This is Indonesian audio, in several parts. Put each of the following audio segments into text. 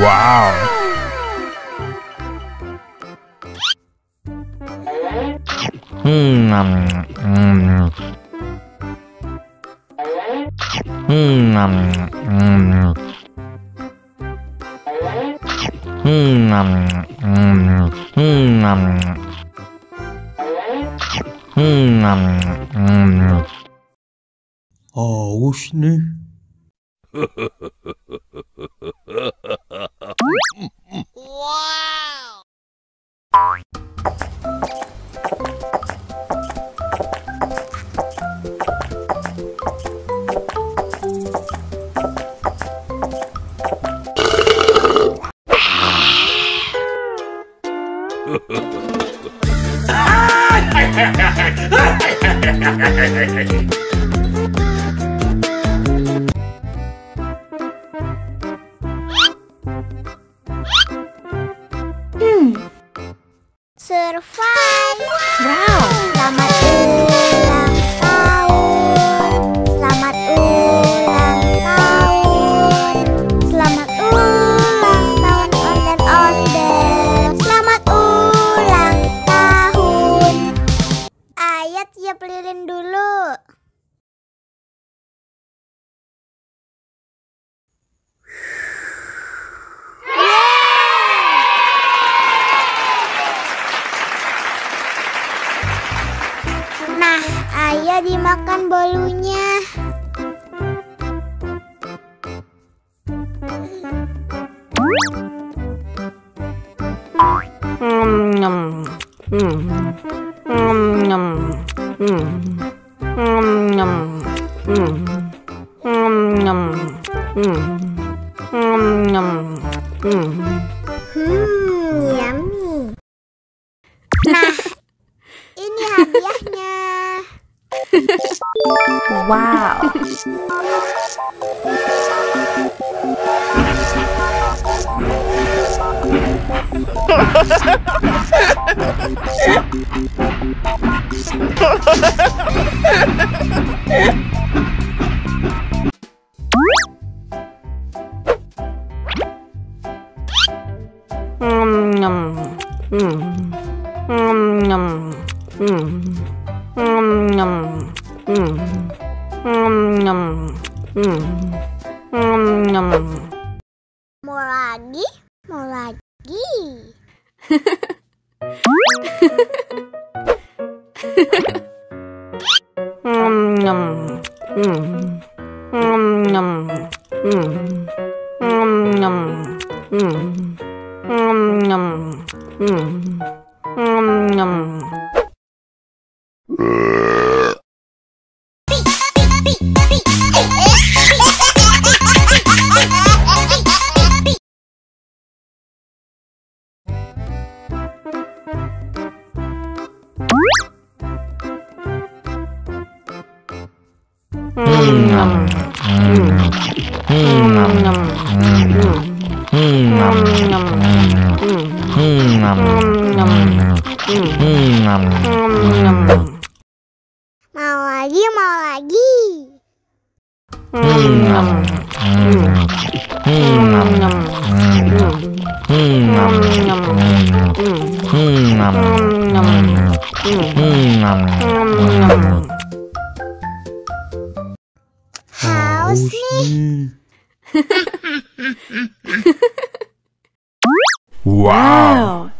Wow. Haus nih. Wow. Survive. Wow. Selamat ulang tahun. Selamat ulang tahun. Selamat ulang tahun onde-onde. Selamat ulang tahun. Ayat tiup lilin dulu. Nah, ayo dimakan bolunya. Yummy. Nah, ini hadiahnya. Wow. Mau lagi? Mau lagi? Mau lagi, mau lagi. Haus nih. Wow.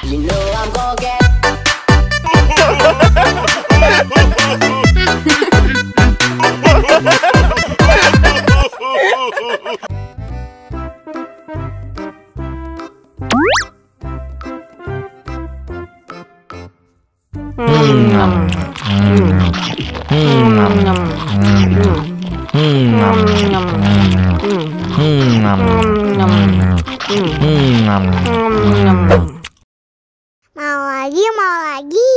You know I'm gonna get. Mau lagi, mau lagi.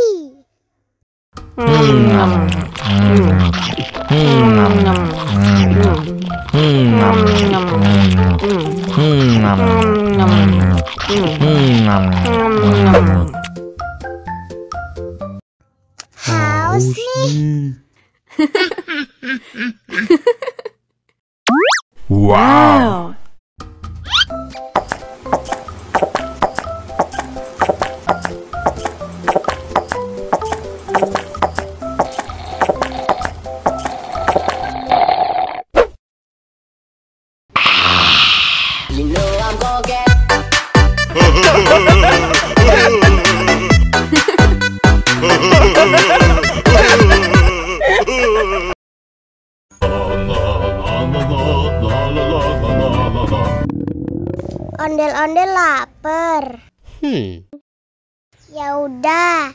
Haus nih. Wow. You know I'm gonna get. Ondel-ondel lapar. Ya udah.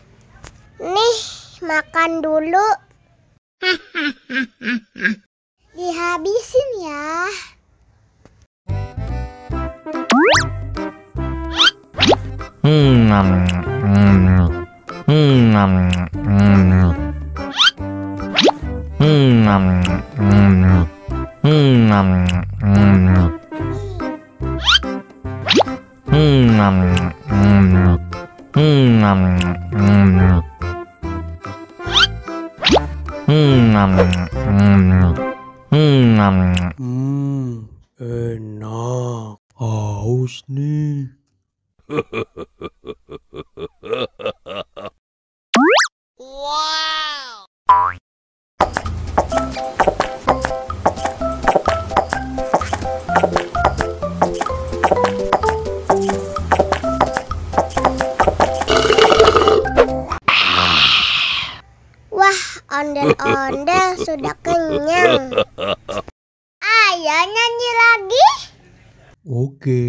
Nih, makan dulu. Dihabisin ya. Enak. Haus nih. Wah, ondel-ondel sudah kenyang. Ayo nyanyi lagi. Oke.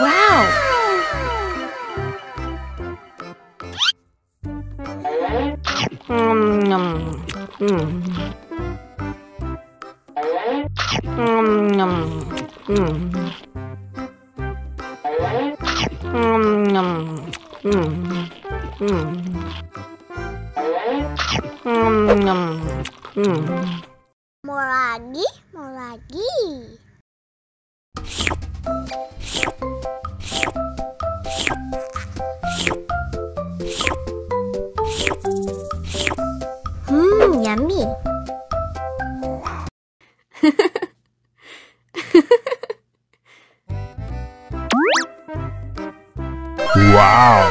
Wow. Mau lagi, mau lagi. Yummy. Wow.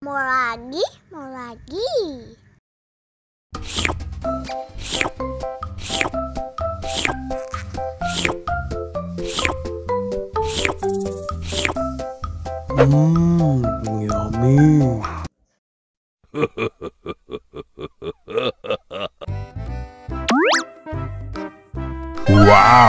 Mau lagi, mau lagi. Yummy. Wow.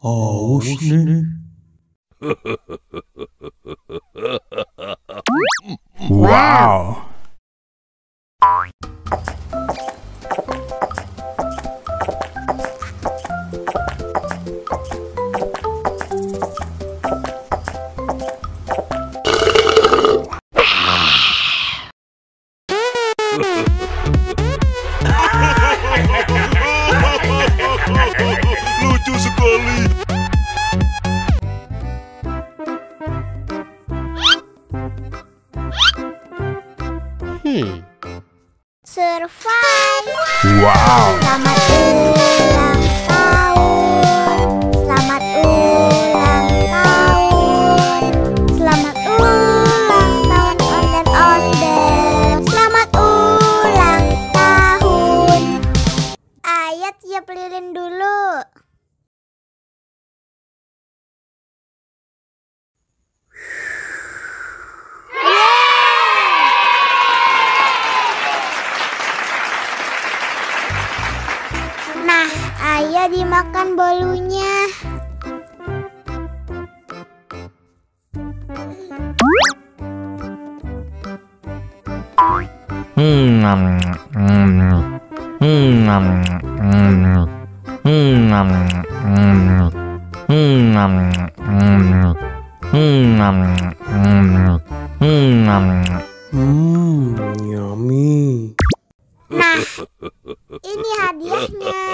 Haus nih. Wow. Lucu sekali. Survive. Ayah tiup lilin dulu. Nah, ayah dimakan bolunya. Yummy. Nah, ini hadiahnya.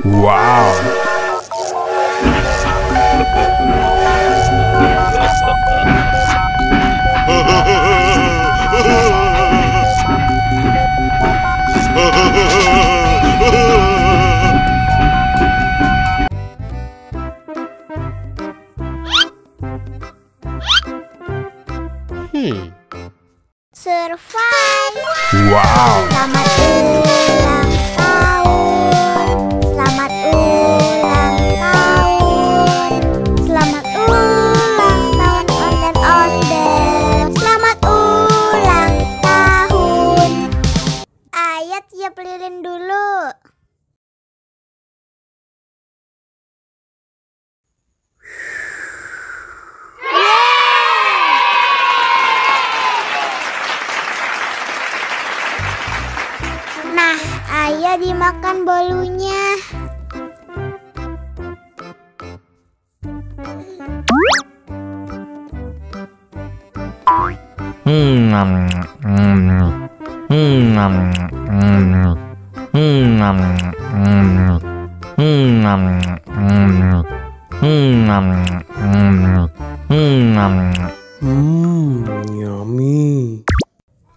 Wow. Survive. Wow. Selamat ulang tahun. Selamat ulang tahun. Selamat ulang tahun ondel-ondel. Selamat ulang tahun. Ayah tiup lilin dulu. Nah, ayah dimakan bolunya. Yummy.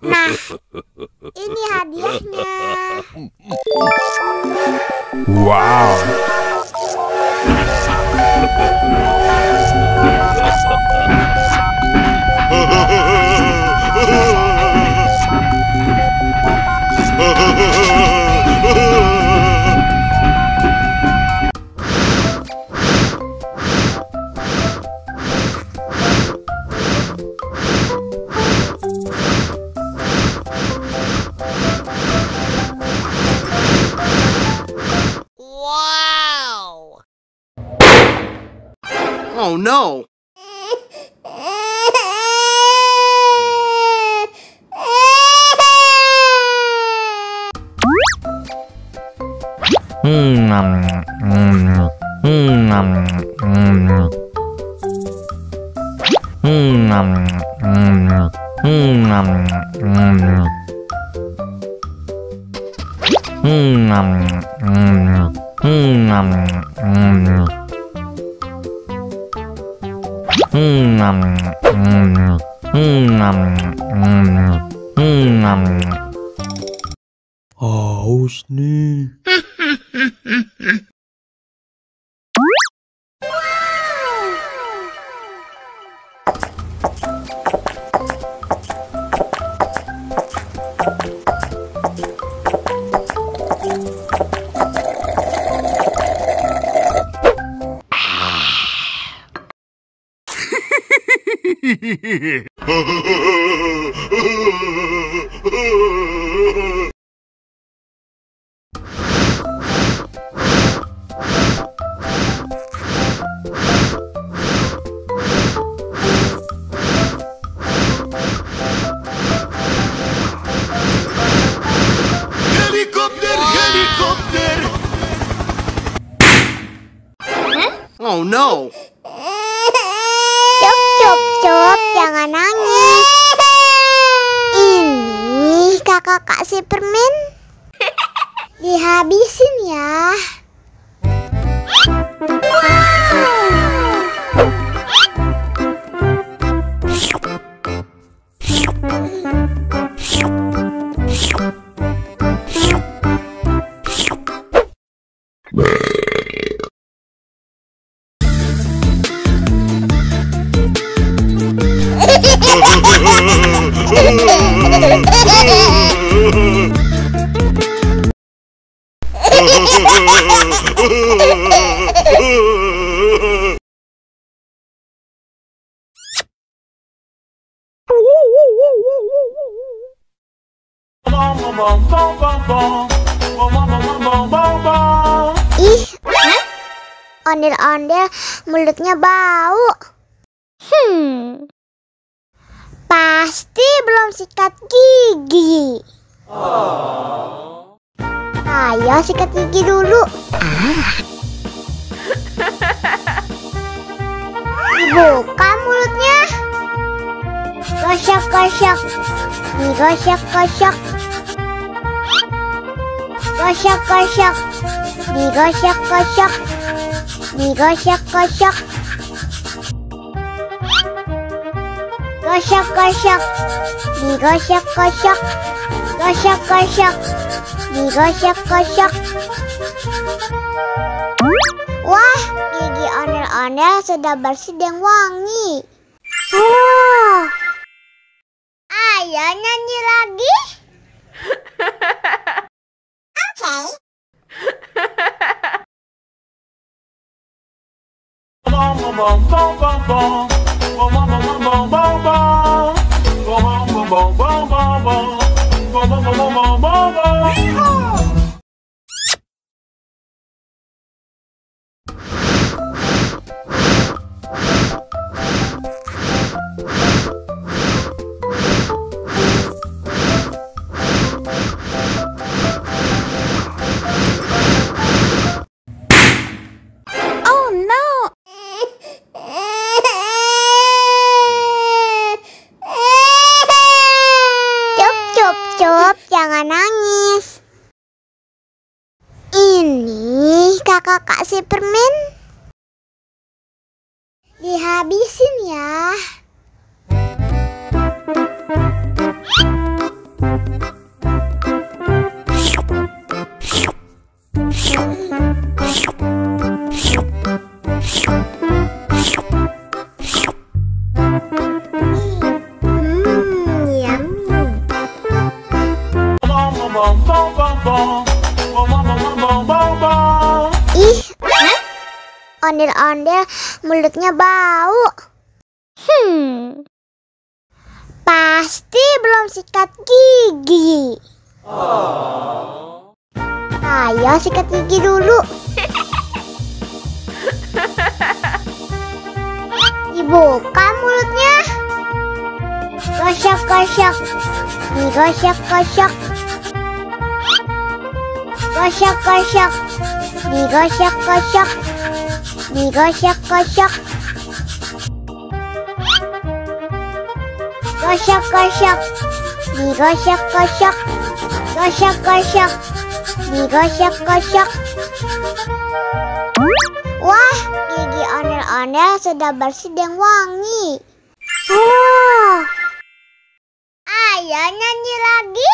Nah, ini hadiahnya. Wow. Oh no! Haus nih. Helikopter! Helikopter! Oh no! Cup, jangan nangis. Ini kakak kasih permen. Dihabisin ya. ondel-ondel mulutnya bau. Pasti belum sikat gigi. Ayo sikat gigi dulu. Buka mulutnya. Gosok-gosok. Digosok-gosok. Gosok-gosok. Digosok-gosok. Digosok-gosok. Gosok-gosok. Digosok-gosok. Gosok-gosok. Digosok-gosok. Wah, gigi ondel-ondel sudah bersih dan wangi. Oh, ayo nyanyi lagi. Oke. Oh no! Cup, jangan nangis. Ini kakak kasih permen. Dihabisin ya. Ih, ondel-ondel mulutnya bau. Pasti belum sikat gigi. Ayo sikat gigi dulu. Dibuka mulutnya. Gosok-gosok. Digosok-gosok. Gosok-gosok. Digosok-gosok. Digosok-gosok. Gosok-gosok. Digosok-gosok. Gosok-gosok. Digosok-gosok. Wah, gigi ondel-ondel sudah bersih dan wangi. Oh, ayo nyanyi lagi.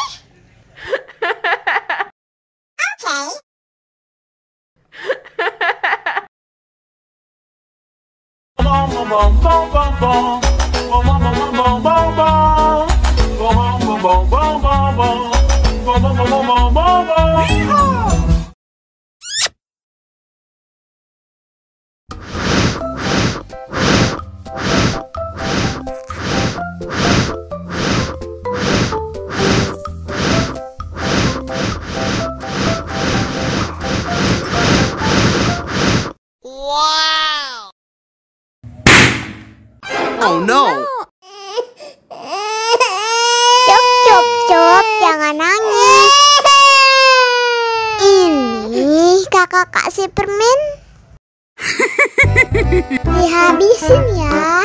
Oke. Oh no! Cup, jangan nangis. Ini kakak kasih permen. Dihabisin ya.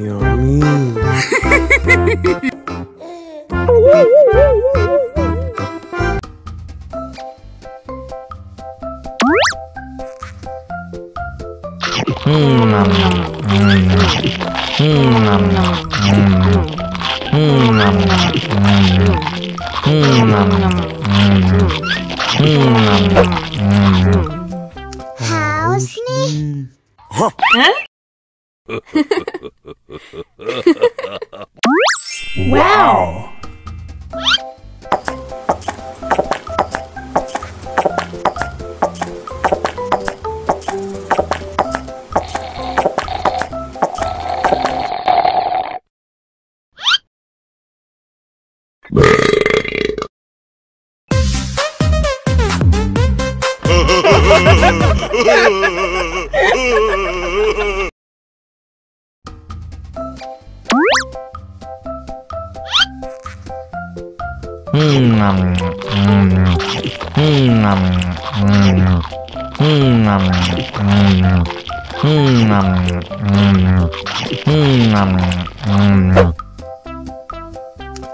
Yummy. Haus nih. Wow.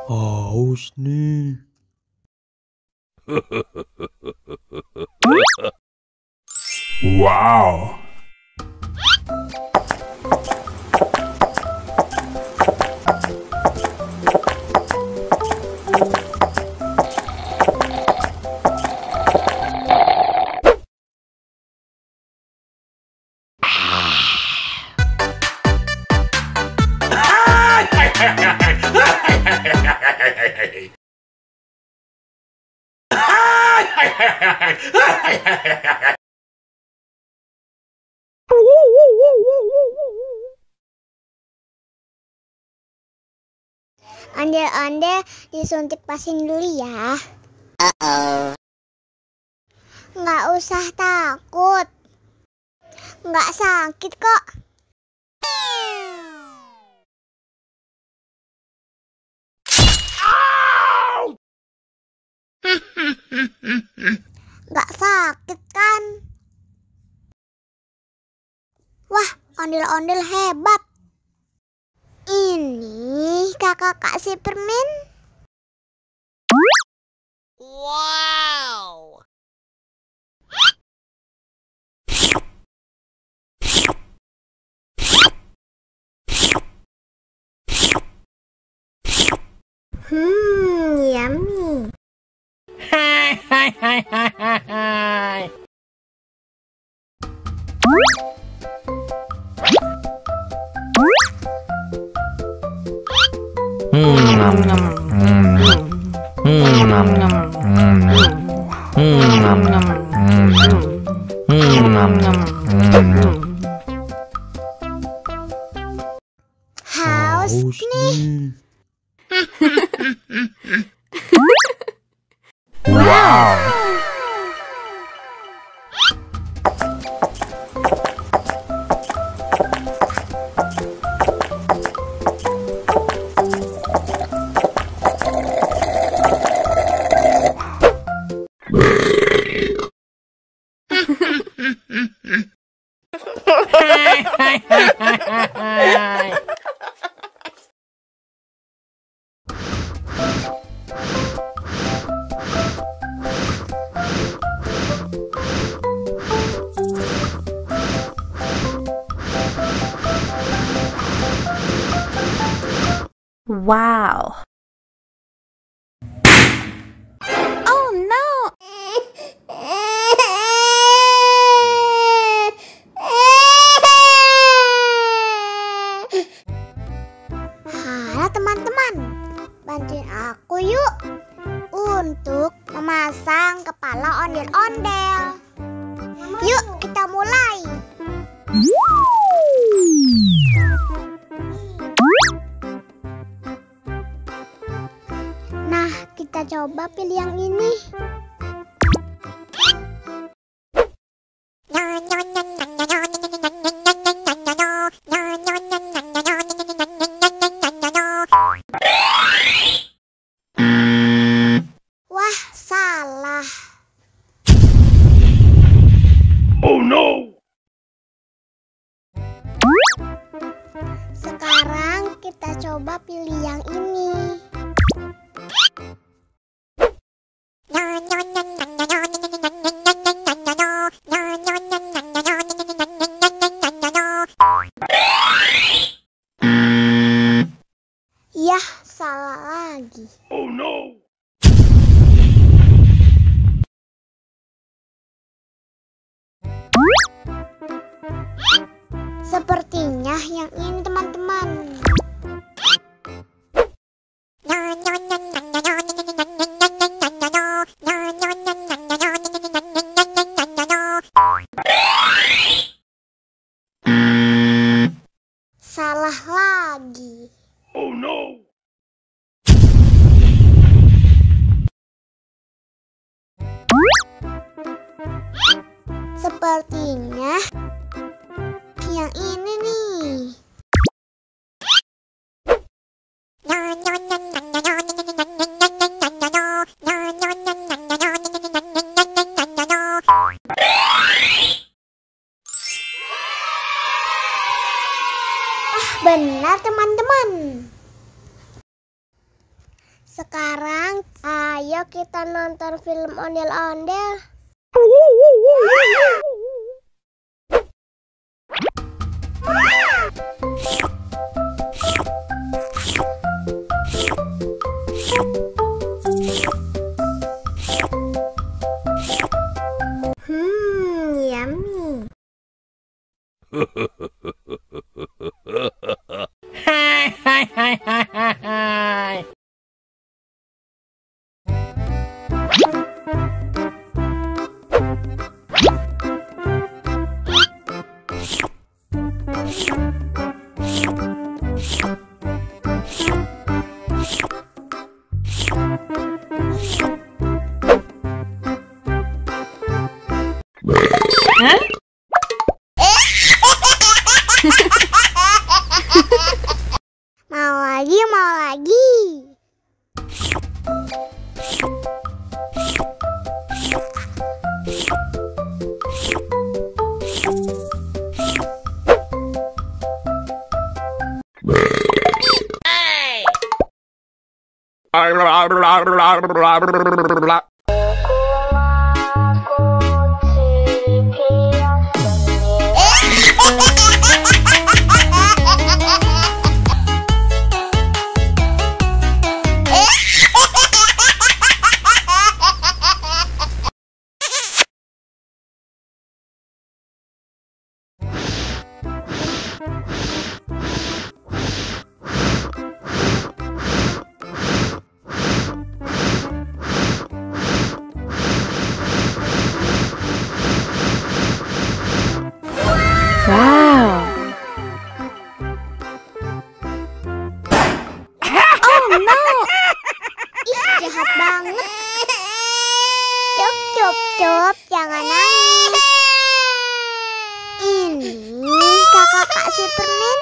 Haus nih. Wow. Ondel-ondel disuntik vaksin dulu ya. Nggak usah takut. Nggak sakit kok. Nggak sakit kan? Wah, ondel-ondel hebat. Ini kakak kasih permen. Wow. Yummy. Haus nih. Wow. Wow. Oh no. Halo teman-teman, bantuin aku yuk untuk memasang kepala ondel-ondel. Yuk kita mulai. Nah, kita coba pilih yang ini. Wah, salah. Oh no. Sekarang kita coba pilih yang ini. Yah, salah lagi. Oh no. Sepertinya yang ini teman-teman. Salah lagi. Oh no. Sepertinya yang ini nih. Benar teman-teman. Sekarang ayo kita nonton film ondel-ondel. Yummy. Mau lagi. Wow. Oh no. Ih, jahat banget. Cup, jangan nangis. Ini kakak Kak Superman.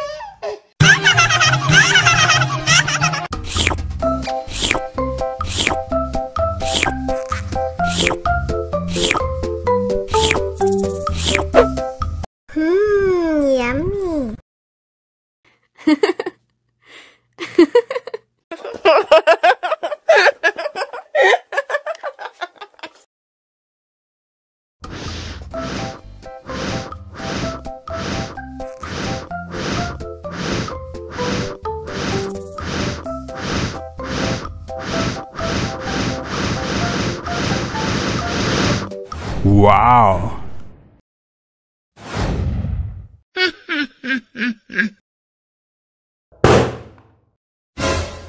Yummy. Wow.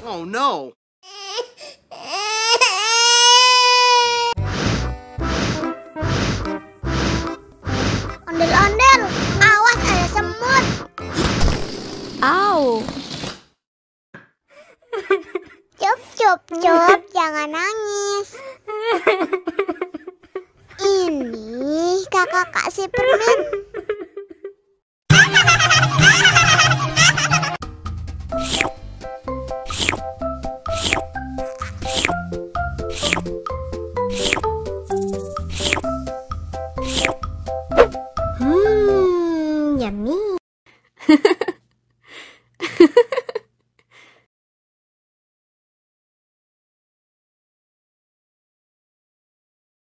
Oh no. Ondel-ondel, awas ada semut. Ow. Cup, jangan nangis. Ini kakak Kak Superman.